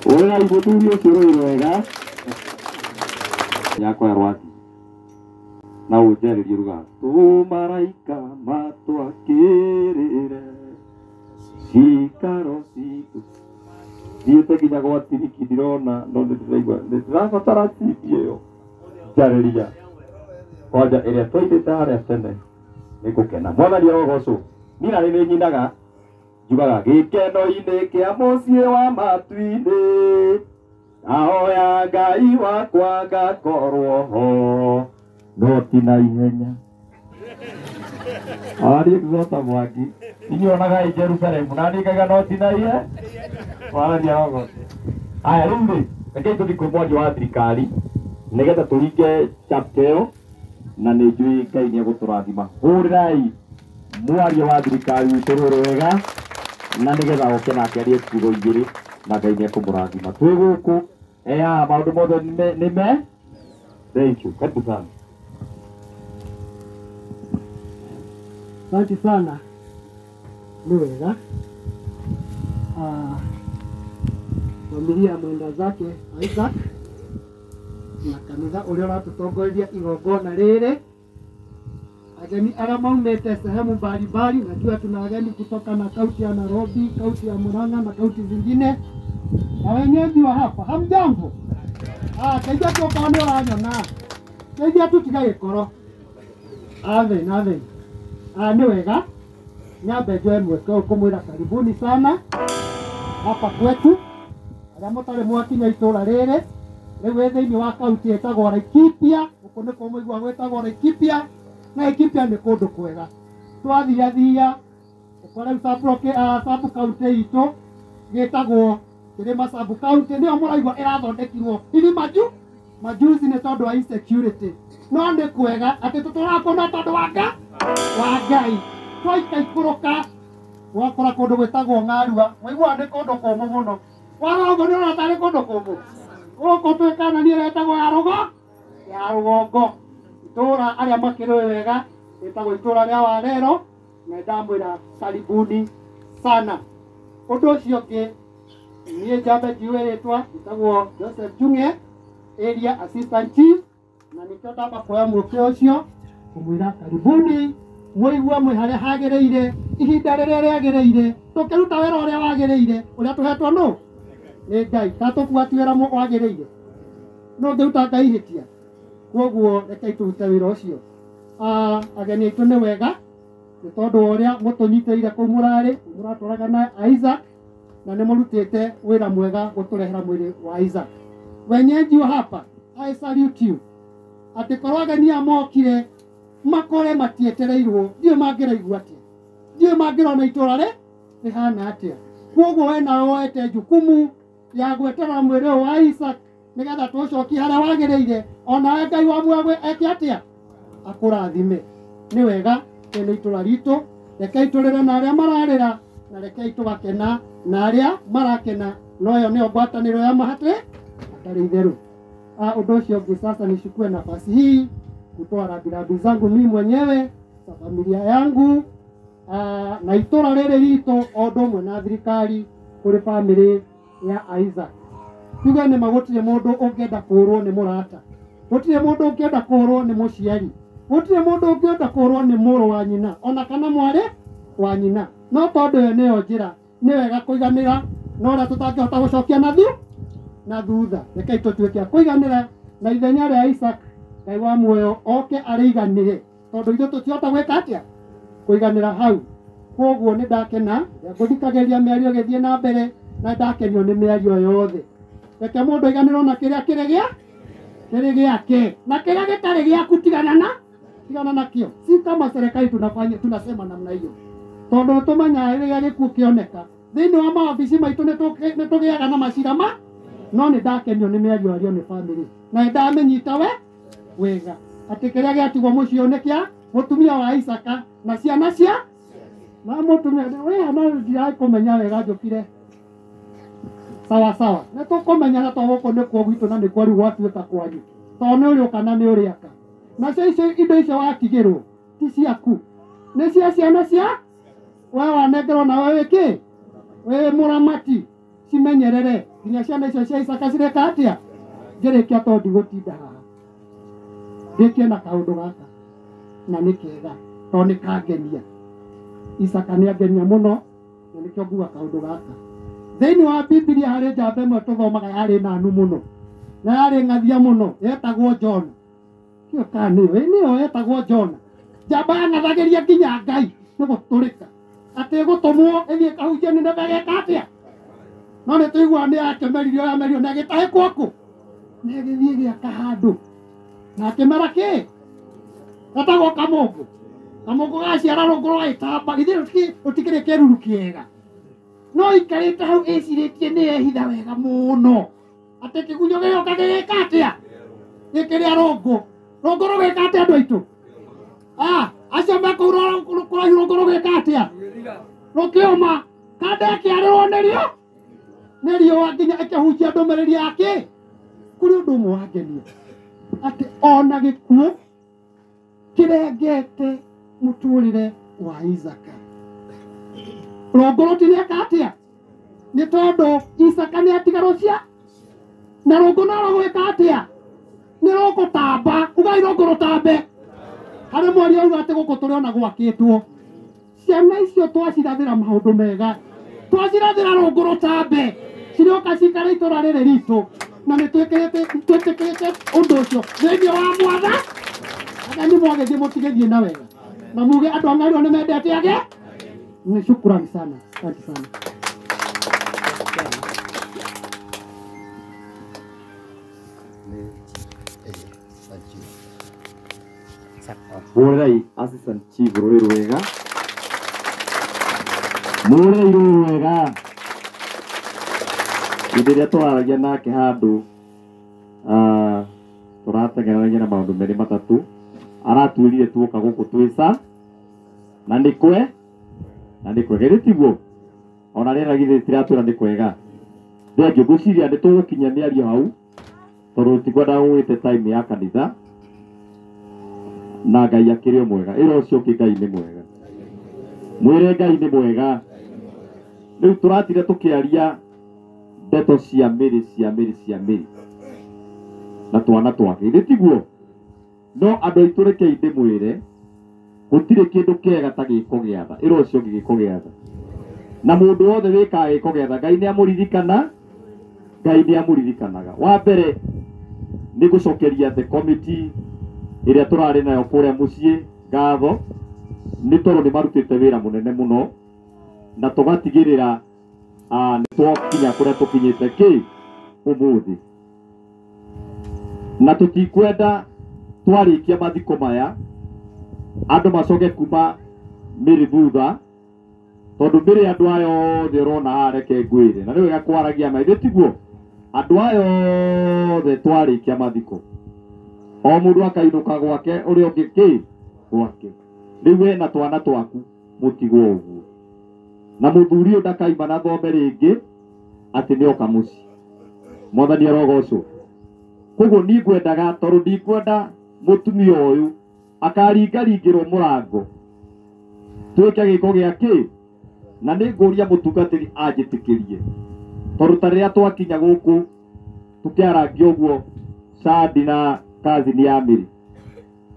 Oya ibuturio ciro wega. Yakwa ya rwati. Na ujeri diruga. Tu maraika matwakirire. Cikaro citu. Thiĩte nginya gwa tiriki ndirona no nĩndĩraigua nĩndĩrabatara tipi ĩyo njarĩria kwanja ĩrĩa twaitĩte harĩa tene nĩngũkena mwathani arogocwo niĩ narĩ nĩnyinaga njugaga gĩkeno-inĩ kĩa mũciĩ wa matu-inĩ ndahoya Ngai wakwa ngakorwo ho no ti na ihenya ariĩ ngota Mwangi inyuonaga i Jerusalemu na nĩngaga no ti na ihenya mwathani arogocwo aya rĩu rĩ rekei tũthiĩ kwĩ mwaria wa thirikari nĩgetha tũringe chapter ĩyo na nĩ njũĩ Ngai nĩegũtũrathima hũrĩrai mwaria wa thirikari witũ rũrũ wega na nĩgetha oke nake arie ciugo igĩrĩ na Ngai nĩekũmũrathima twĩ gũkũ maũndũ mothe nĩme thank you karibu sana. Asante sana. Ni wega. Familia mwenda zake Isaac na kanitha ũrĩa ũratũtongoria igongona rĩrĩ, ageni arĩa maumĩte sehemu mbalimbali, najua tuna ageni kutoka na kaunti ya Nairobi, kaunti ya Murang'a na kaunti zingine, na wenyeji wa hapa, hamjambo? Kaija tuoka nĩ ũranyona, kaija tutiga gĩkoro athĩ nĩ wega. Nyambe njoe mweke kũmwĩra karibuni sana hapa kwetu arĩa mũtarĩ mwakinya itũra rĩrĩ rĩu thĩinĩ wa kaunti ĩtagwo Laikipia. Gũkũ nĩkuo mũigua gwĩtagwo Laikipia, na Laikipia nĩ kũndũ kwega. Twathiathia ũkore sub county itũ gĩtagwo Kĩrĩma sub county, nĩyo mũraigua ĩrathondekirwo hihi majuzi nĩ tondũ wa insecurity, no nĩ kwega atĩ tũtũrakwo no tondũ wa Ngai. Twaikaikũrũka wakora kũndũ gwĩtagwo Ng'arua, waigua nĩ kũndũ kũmũ mũno. Warogo nĩ ũrona tarĩ kũndũ kũmũ. Gũkũ twĩkanania ĩtagwo ya Rũgongo. Itũra arĩa makĩrũĩ wega ĩtagwo itũra rĩa Warero, na ndamwĩra karibuni sana. Ũndũ ũcio ũngĩ niĩ njambe njiũĩ rĩtwa ĩtagwo Joseph Njung'e, area assistant chief, na nĩkĩo ndamba kuoya mũke ũcio kũmwĩra karibuni. Mũigua mwĩ harĩa hagĩrĩire, ihinda rĩrĩa rĩagĩrĩire, tũkĩruta wĩra ũrĩa wagĩrĩire, ũrĩa tũhetwo nũ nĩ Ngai. Tatũbuati wĩra wagĩrĩire no ngĩruta Ngai ihĩtia, koguo rekei tũrute wĩra ũcio. Ageni aitũ nĩ wega nĩ tondũ ũrĩa mũtũnyitĩire kũu mũratwaraga na Isaac, na nĩ mũrutĩte wĩra mwega gũtũrehera mwĩrĩ wa Isaac. Wenyeji wa hapa, I salute you. Atĩ korwo ageni aya mokire makore matietereirwo, ndiũ mangĩraigua atĩa, ndiũ mangĩrona itũra rĩhana atĩa. Koguo we nawe woete jukumu ya gwetera mwĩrĩ ũyũ wa Isaac nĩgetha tũcokie harĩa wagĩrĩire, onawe Ngai wa muoyo eke atĩa, akũrathime. Nĩ wega nĩ itũra ritũ, rekei tũrĩre na arĩa mararĩra, na rekei tũgakena na arĩa marakena, no ĩyo nĩyo ngwatanĩro ya hatarĩ itherũ. Ũndũ ũcio ũngĩ sasa nichukue nafasi hii kutoa rambirambi zangu mimi mwenyewe na familia yangu na itũra rĩrĩ ritũ o ũndũ ũmwe na thirikari kũrĩ family ya Isaac. Tuge nĩ magũtirĩ mũndũ ũngĩenda kũrwo nĩ mũrata, gũtirĩ mũndũ ũngĩenda kũrwo nĩ mũciari, gũtirĩ mũndũ ũngĩenda kũrwo nĩ mũrũ wa nyina ona kana mwarĩ wa nyina, no tondũ ĩyo nĩyo njĩra nĩ wega kũiganĩra na ũrĩa tũtangĩhota gũcokia na thutha. Rekei tũtuĩke a kũiganĩra na ithenya rĩa Isaac, Ngai wa muoyo oke arĩiganĩre, tondũ ithuĩ tũtihota gwĩka atĩa kũiganĩra hau. Koguo nĩ ndakena ngũthikagĩrĩria mĩario gĩthiĩ na mbere, na ndakenio nĩ mĩario yothe. Reke mũndũ aiganĩrwo na kĩrĩa kĩrĩ gĩake, na kĩrĩa gĩtarĩ gĩaku tigana nakĩo. Si kama serikali tunasema namna hiyo, tondũ nĩtũmenyaga rĩrĩa gĩkuũ kĩoneka thĩinĩ wa maobici maitũ nĩtũgĩaga na macira no nĩ ndakenio nĩ mĩario ario nĩ family, na ndamenyita wega atĩ kĩrĩa gĩatigwo mũciĩ nĩ kĩa mũtumia wa Isaka na ciana cia na mũtumia we no ndirai kũmenya wega njũkire sawa nĩ tũkũmenya na tũgũkũ nĩ kuo gwitũ na nĩ kuo rĩu gwatuĩka kwanyu, tondũ nĩ ũrĩ ũka na nĩ ũrĩ aka, na cio indo icio watigĩrwo ti ciaku, nĩ cia ciana cia we wanengerwo na we wĩkĩ we mũramati, cimenyerere nginya ciana icio cia Isaka cireka atia ngĩrĩkia tondũ ndigũtinda haha ndĩkie na kaũndũ gaka na nĩ kega tondũ nĩ kangenia. Isaka nĩ angenia mũno na nĩkĩo nguga kaũndũ gaka. Thĩinĩ wa Biblia harĩ njamba ĩmwe tũthomaga yarĩ nanu mũno na yarĩ ng'athia mũno yetagwo Jona. Kĩo kana nĩyo yetagwo Jona. Njamba yang'athagĩria nginya Ngai nĩ gũtũrĩka atĩ gũtũmwo ĩthiĩ kahunjie Nineve geka atĩa. No nĩ tũiguaga nĩ yakemeririo yamerio na ĩgĩtahĩkwo kũ na ĩgĩthiĩ gĩaka handũ na akĩmera kĩ gatagwo kamũngũ. Kamũngũ gaciara rũngũ rwa gĩtamba githĩ rũtikĩrĩ kĩruru kĩega no ikarĩte hau ĩcirĩtie nĩyehitha wega mũno atĩ kĩgunyũ gĩgĩũka gĩgĩka atĩa gĩkĩrĩa rũngũ rũgĩka atĩa andũ aitũ. Acio me kũu kũraihu rũngũ rũgĩka atĩa rũkĩũma kanda ĩkĩarĩrwo nĩ riũa nginya ĩkĩhunjia ndũmĩrĩri yake. Kũrĩ ũndũ ũmwe wangenia atĩ ona gĩkuũ kĩrengete mũtũrĩre wa Isaka. Rũngũ rũtineka atĩa nĩ tondũ Isaka nĩ atiga rũcia na rũngũ no rũgwĩka atĩa nĩ rũgũtamba. Ugai rũngũ rũtambe. Harĩ mwaria auga atĩ gũkũ tũrĩ ona gwakĩtwo. Ciana icio twacirathĩra maũndũ mega twacirathĩra rũngũ rũtambe cirĩoka cikara itũra rĩrĩ ritũ na nĩ twĩtĩkĩrĩte ũndũ ũcio thĩinĩ wa Mwathani. Ageni mwagĩthiĩ mũtigĩthiĩ na wega na muge andũ a Ng'airũ nĩ mendete age. Ni shukrani sana, asante sana. Murai assistant chief Rwega. Murai Rwega. Idiria twaragia nake handu tũratengeranagia na maũndũ merĩ matatũ. Aratwĩrire tuoka gũkũ twĩca na nĩ kwega gĩtiguo ona rĩera githĩ tiratwĩra nĩ kwega. Ndengĩ ngũciria nĩ tũgũkinya mĩario hau tondũ tikwenda gũgĩte time ya kanitha na Ngai akĩrĩ o mwega. Ĩra ũcio ũngĩ Ngai nĩ mwega. Mwĩre Ngai nĩ mwega. Rĩu tũratire tũkĩaria ndeto cia mĩrĩ na twana twake gĩtiguo. No andũ aitũ reke ndĩmwĩre gũtirĩ kĩndũ kĩega ta gĩko gĩatha. Ĩra ũcio ũngĩ gĩko gĩatha. Na mũndũ wothe wĩkaga gĩko gĩatha Ngai nĩ amũririkanaga. Wa mbere nĩ gũcokeria the committee ĩrĩa tũrarĩ nayo kũrĩa mũciĩ ngatho nĩ tondũ nĩ marutĩte wĩra mũnene mũno na tũgatigĩrĩra nĩ twakinya kũrĩa tũkinyĩte ũmũthĩ. Na tũtikwenda twarĩkia mathiko maya andũ macoke kuma Mĩrĩ thutha tondũ Mĩrĩ andũ aya othe ũrona haha reke ngwĩre na nĩ wega kwaragia maithe tiguo. Andũ aya othe twarĩkia mathiko o mũndũ akainũka gwake ũrĩa ũngĩ gwake. Rĩu we na twana twaku mũtigwo ũguo na mũthuri ũyũ ndakaima na thome rĩngĩ atĩ nĩoka mũciĩ. Mwathani arogocwo. Koguo niĩ ngwendaga tondũ ndikwenda mũtumia ũyũ akaringaringĩrwo mũrango twĩke gĩko gĩake na nĩ ngũria mũtungatĩri anjĩtĩkĩrie tondũ ta rĩrĩa twakinya gũkũ tũkĩarangia ũguo Sadi na kazi ni ya Mĩrĩ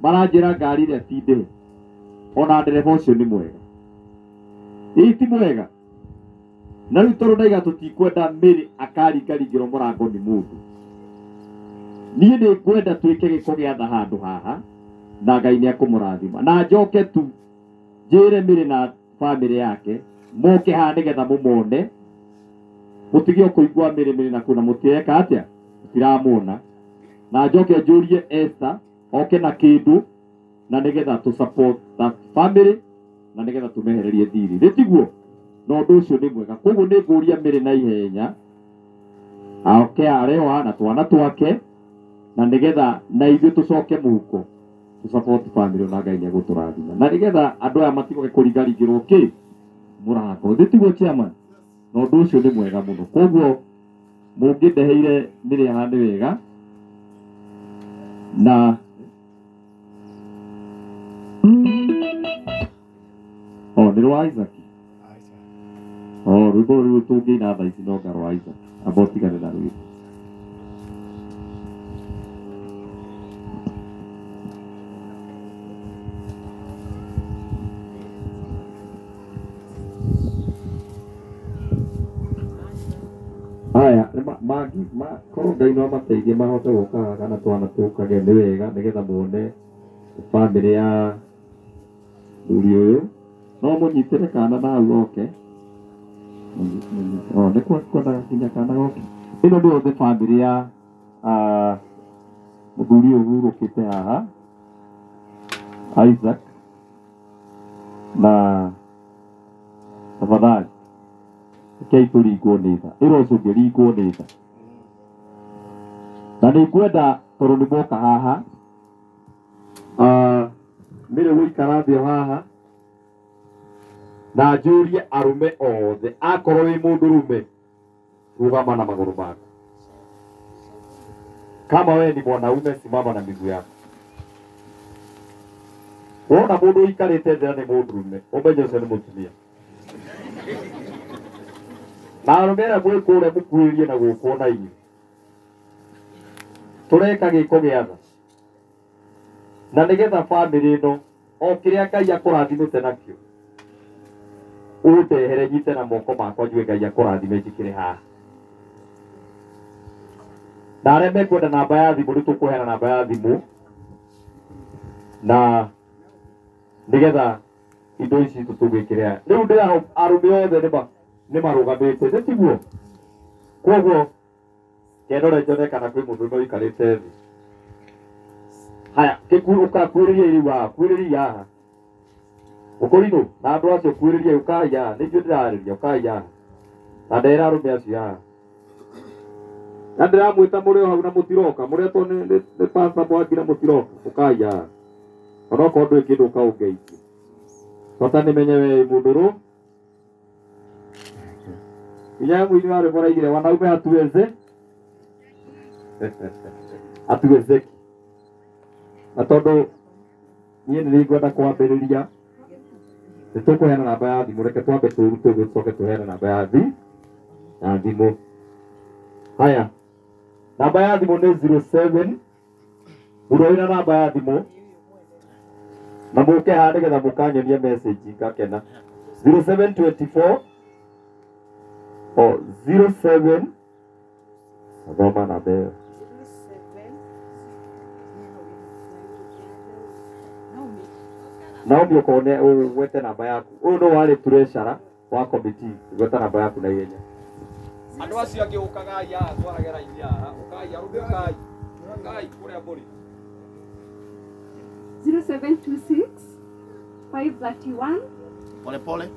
maranjĩra ngari ĩrĩa ti ndĩhe ona ndereba ũcio nĩ mwega. Ĩĩ ti mwega. Na rĩu tondũ ndaiga tũtikwenda Mĩrĩ akaringaringĩrwo mũrango nĩ mũndũ. Niĩ nĩ ngwenda twĩke gĩko gĩatha handũ haha na Ngai nĩ akũmũrathima na njoke tu njĩre Mĩrĩ na family yake moke haha nĩgetha mũmone mũtige kũigua Mĩrĩ na kuna mũtireka atĩa mũtiramwona na njoke njũrie Esther oke na kĩndũ na nĩgetha tũ support that family na nĩgetha tũmehererie thirĩ. Rĩtiguo na ũndũ ũcio nĩ mwega. Koguo nĩ ngũria Mĩrĩ na ihenya oke arewa na twana twake na nĩgetha na ithuĩ tũcoke mũhuko tũ support family na Ngai nĩ agũtũrathima na nĩgetha andũ aya matigoke kũringaringĩrwo mũrango. Rĩtiguo chairman na ũndũ ũcio nĩ mwega mũno. Koguo mũngĩndeheire Mĩrĩ haha nĩ wega na nĩ rwa Isaac. Rwĩmbo rũu tũngĩina thaa ici no nga rwa Isaac. abotigane na rwĩmbo. Haya, korwo Ngai no amateithie mahote gũka kana twana tũkage nĩ wega nĩgetha muone bamĩrĩ ya mũthuri ũyũ. No mũnyitĩre kana na hau oke. Nĩ kwendaga nginya kana goke. Ĩno nĩyo nĩ bamĩrĩ ya mũthuri ũyũ ũhurũkĩte haha, Isaac, na tafadhali rekei tũringwo nĩ tha, ĩro ũcio ũngĩringwo nĩ tha. Na nĩ ngwenda tondũ nĩ moka haha, mĩrĩ gũikara thĩ o haha na njũrie arũme othe, akorwo wĩ mũndũrũme rũgama na magũrũ maku. Kama wewe ni mwanaume simama na miguu yako. Wona mũndũ ũikarĩte thĩ nĩ mũndũrũme, ũmenye ũcio nĩ mũtumia. Na arũme arĩa mwĩ kũrĩa mũkuhĩrĩrie na gũkũ na inyuĩ, tũreka gĩko gĩa tha, na nĩgetha bamĩrĩ ĩno o kĩrĩa Ngai akũrathimĩte nakĩo ũndehere nyite na moko makwa njue Ngai akũrathime njikĩre haha. Na arĩa mekwenda namba ya thimũ nĩ tũkũheana namba ya thimũ, na nĩgetha indo ici tũtũgwĩkĩre. Rĩu ndĩra arũme othe nĩ marũgamĩte, nĩ tiguo? Koguo kendore njone kana kwĩ mũndũ ũmwe ũikarĩte thĩ. Haya, ũkakuĩrĩria rĩu haha, kuĩrĩria haha. Ũkũrinũ na andũ acio kuĩrĩria ũkai haha, nĩ ithuĩ ndĩrarĩria, ũkai haha. Na ndera arũme acio haha. Na ndĩramwĩta mũrĩ o hau na mũtiroka, mũretwo nĩ pastor Mwangi na mũtiroka, ũkai haha. Onokorwo ndũĩ kĩndũ ũkaũngeithia. Bata nĩmenye we mũndũrũ. Inya mwini wa rwĩmbo raigire wanaume hatuweze hatuwezeki. Na tondũ niĩ nĩ ngwenda kwambĩrĩria, nĩ tũkũheana namba ya thimũ, reke twambe tũrute tũcoke tũheane namba ya thimũ. Haya, namba ya thimũ nĩ 07, mũndũ wĩna namba ya thimũ na mũke haha nĩgetha mũkanyonie message ngakena. 0724 07 thoma namba ĩyo. Naombi ũkone ũgwete namba yaku. Ũyũ nĩ warĩ treasurer wa committee, gweta namba yaku na ihenya. Andũ acio angĩ ũkagai haha twarage raini haha, ũkai arũme ũkai kũrĩa mbũri. 0726 531 Pole pole.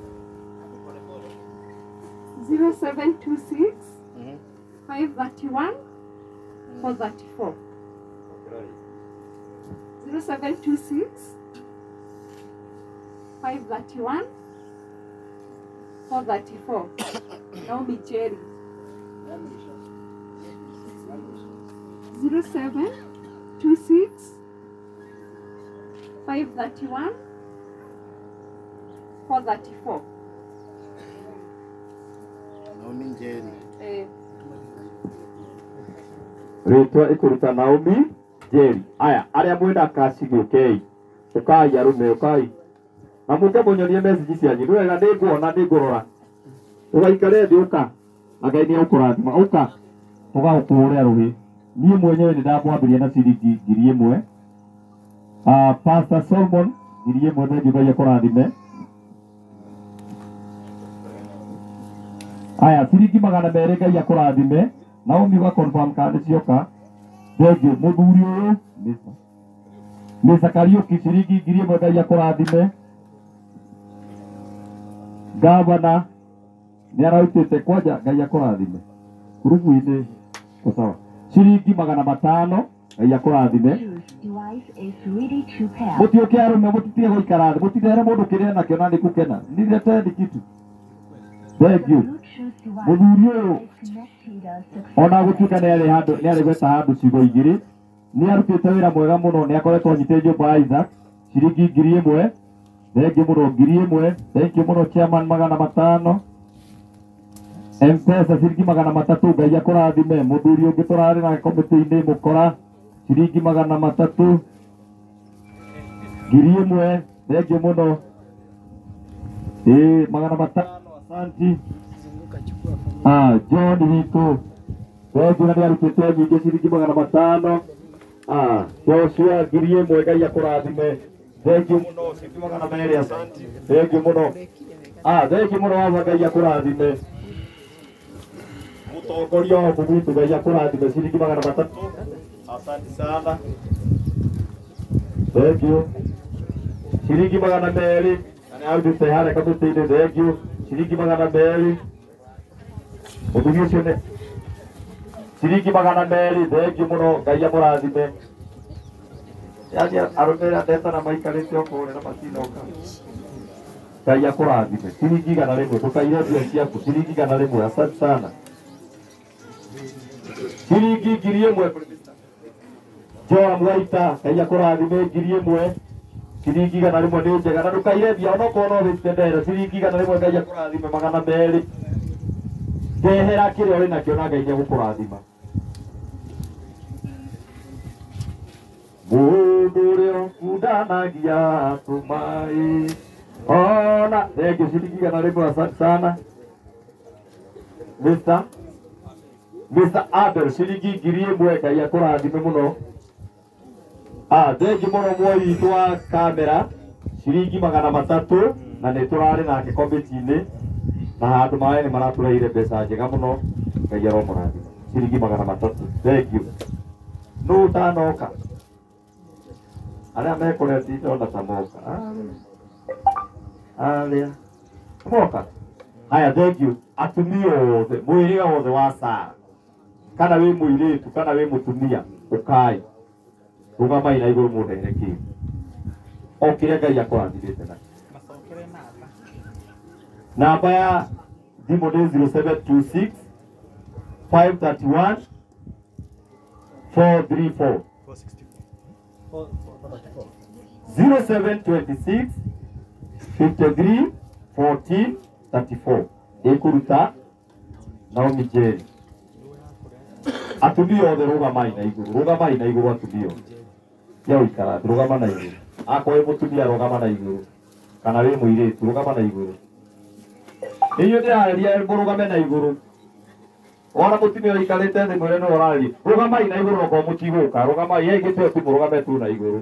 0726 531 434. 0726 531 434. Naomi Jerry. 0726 531 434. Naomi Njeri. Rĩtwa ĩkũruta Naomi Njeri. Aya, arĩa mwenda kaci gĩũkei, ũkai arũme ũkai. Na mũke mũnyonie message cianyu, nĩ wega nĩnguona nĩngũrora. Ũgaikare thĩ ũka, na Ngai nĩegũkũrathima, ũka tũgagũkũhũrĩra rũhĩ. Niĩ mwenyewe nĩ ndamwambĩria na ciringi 1000. Pastor Solomon 1000 thengiũ Ngai akũrathime. Aya, ciringi 200 Ngai akũrathime. Naomi ũga confirm kana nĩcioka. Thengiũ mũthuri ũyũ Mr. Kariuki ciringi 1000 Ngai akũrathime. Gavana nĩ arautĩte kwanja Ngai akũrathime. Kurubu-inĩ sawa. Ciringi 500 Ngai akũrathime. Mũtiũke arũme mũtitige gũikara thĩ, mũtirehere mũndũ kĩrĩa nakĩo na nĩkũkena. Nileteni kitu. Thengiũ. Mũthuri ũyũ ona gũtuĩka nĩ arĩ gweta handũ ciugo igĩrĩ, nĩ arutĩte wĩra mwega mũno, nĩ akoretwo anyitĩte nyũmba ya Isaac ciringi 1000. Thengiũ mũno 1000. Thengiũ mũno chairman 500. M-Pesa ciringi 300 Ngai akũrathime. Mũthuri ũngĩ tũrarĩ nake komĩtĩ-inĩ mũkora ciringi 300. 1000 thengiũ mũno. 500 asanti. John witũ thengiũ na nĩarutĩte nyingĩ ciringi 500. Joshua 1000 Ngai akũrathime. Thengiũ mũno ciringi 200 asanti. Thengiũ mũno. Thengiũ mũno wava Ngai akũrathime. Mũtongoria wa Mũgutu Ngai akũrathime ciringi 300. Asante sana. Thengiũ. Ciringi 200 na nĩarutĩte harĩa kamũtĩ-inĩ. Thengiũ. Ciringi 200. Mũthuri ũcio nĩ ciringi 200. Thengiũ mũno Ngai amũrathime. Yaani arũmĩrĩra ndeta na maikarĩte okũrĩa na matinoka. Ngai akũrathime. Ciringi 100 ndũkaire mbia ciaku. Ciringi 100. Asante sana. Ciringi 1000 Joa Mwaita Ngai akũrathime 1000. Ciringi 100 nĩ njega na ndũkaire mbia onokorwo no wĩtendere. Ciringi 100 Ngai akũrathime 200. Ndehera kĩrĩa ũrĩ nakĩo na Ngai nĩegũkũrathima. Mũndũ ũrĩa ũkundanagia tũmaĩ. Ona thengiũ ciringi 100. Asante sana. Mr. Abel ciringi 1000 Ngai akũrathime mũno. Thengiũ mũno muoyi witũ wa kamera ciringi 300 na nĩ tũrarĩ nake komĩtĩ-inĩ na handũ maĩ nĩ maratũreire mbeca njega mũno. Ngai aromũrathima ciringi 300. Thengiũ. Nũ ũtanoka arĩa mekũreti ndona ta moka arĩa moka. Haya, thengiũ. Atumia othe mwĩrĩga wothe wa Sara kana wĩ mũirĩtu kana wĩ mũtumia ũkai rũgamai na igũrũ mũndehere kĩndũ o kĩrĩa Ngai akũrathimĩte nakĩo. Namba ya thimũ nĩ 0726 531 434. 0726 53 14 34. Ĩkũruta Naomi Njeri. Atumia othe rũgamai na igũrũ atumia othe. Ya ũikara rũgama na igũrũ. Akorwo wĩ mũtumia rũgama na igũrũ kana wĩ mũirĩtu rũgama na igũrũ. Inyuĩ ndĩrarĩria mũrũgame na igũrũ. Ona mũtumia ũikarĩte thĩ mwĩrĩ nĩ ũrarĩria. Rũgamai na igũrũ okorwo mũtigũka. Rũgamai, gĩtĩo tu mũrũgame tu na igũrũ.